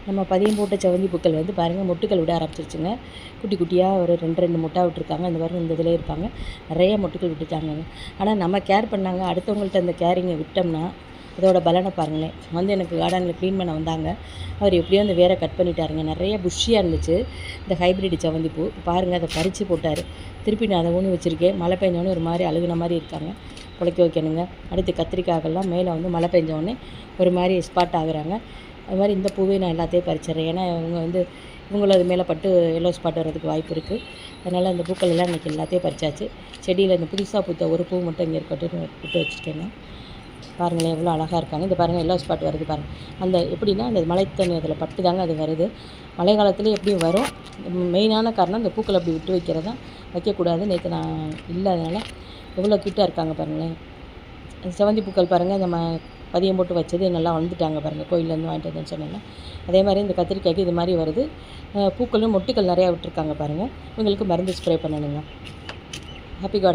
நம்ம பதியம் போட்ட செவந்தி பூக்கள் வந்து பாருங்கள் மொட்டுக்கள் விட ஆரம்பிச்சிருச்சுங்க. குட்டி குட்டியாக ஒரு 2 மொட்டா விட்டுருக்காங்க. இந்த பாருங்கள் இந்த இதிலே இருப்பாங்க. நிறைய மொட்டுக்கள் விட்டுட்டாங்க. ஆனால் நம்ம கேர் பண்ணாங்க. அடுத்தவங்கள்ட்ட அந்த கேரிங்கை விட்டோம்னா அதோட பலனை பாருங்களேன். வந்து எனக்கு கார்டனில் க்ளீன் பண்ண வந்தாங்க. அவர் எப்படியோ அந்த வேரை கட் பண்ணிட்டாருங்க. நிறைய புஷ்ஷியாக இருந்துச்சு இந்த ஹைப்ரிட் செவந்தி பூ. பாருங்கள் அதை பறித்து போட்டார். திருப்பி நான் அதை ஊனி வச்சுருக்கேன். மழை பெஞ்சோடனே ஒரு மாதிரி அழுகுன மாதிரி இருக்காங்க. புழைக்க வைக்கணுங்க. அடுத்து கத்திரிக்காய்கள்லாம் மேலே வந்து மழை பெஞ்சோடனே ஒரு மாதிரி ஸ்பாட் ஆகுறாங்க. அது மாதிரி இந்த பூவே நான் எல்லாத்தையும் பறிச்சிடுறேன். ஏன்னா இவங்க வந்து இவங்களும் அது மேலே பட்டு எல்லோ ஸ்பாட் வர்றதுக்கு வாய்ப்பு இருக்குது. அதனால் அந்த பூக்கள் எல்லாம் இன்றைக்கி எல்லாத்தையும் பறிச்சாச்சு. செடியில் இந்த புதுசாக பூத்த ஒரு பூ மட்டும் இங்கே இருக்கட்டும் விட்டு வச்சுருக்கேங்க. பாருங்களேன் எவ்வளோ அழகாக இருக்காங்க. இந்த பாருங்கள் எல்லோ ஸ்பாட் வருது பாருங்கள். அந்த எப்படின்னா அந்த மழை தண்ணி அதில் பட்டு தாங்க அது வருது. மழை காலத்துலேயும் எப்படியும் வரும். மெயினான காரணம் இந்த பூக்கள் அப்படி விட்டு வைக்கிறது தான். வைக்கக்கூடாது. நேற்று நான் இல்லை, அதனால் எவ்வளோ க்யூட்டாக இருக்காங்க பாருங்களேன். செவந்தி பூக்கள் பாருங்கள் நம்ம பதியம் போட்டு வச்சது நல்லா வளர்ந்துட்டாங்க பாருங்கள். கோயிலேருந்து வாங்கிட்டு வந்தேன்னு சொன்னேன்ல, அதே மாதிரி இந்த கத்திரிக்காய்க்கு இது மாதிரி வருது. பூக்களும் மொட்டுக்கள் நிறையா விட்டுருக்காங்க பாருங்கள். இவங்களுக்கு மருந்து ஸ்ப்ரே பண்ணணுங்க. Happy garden.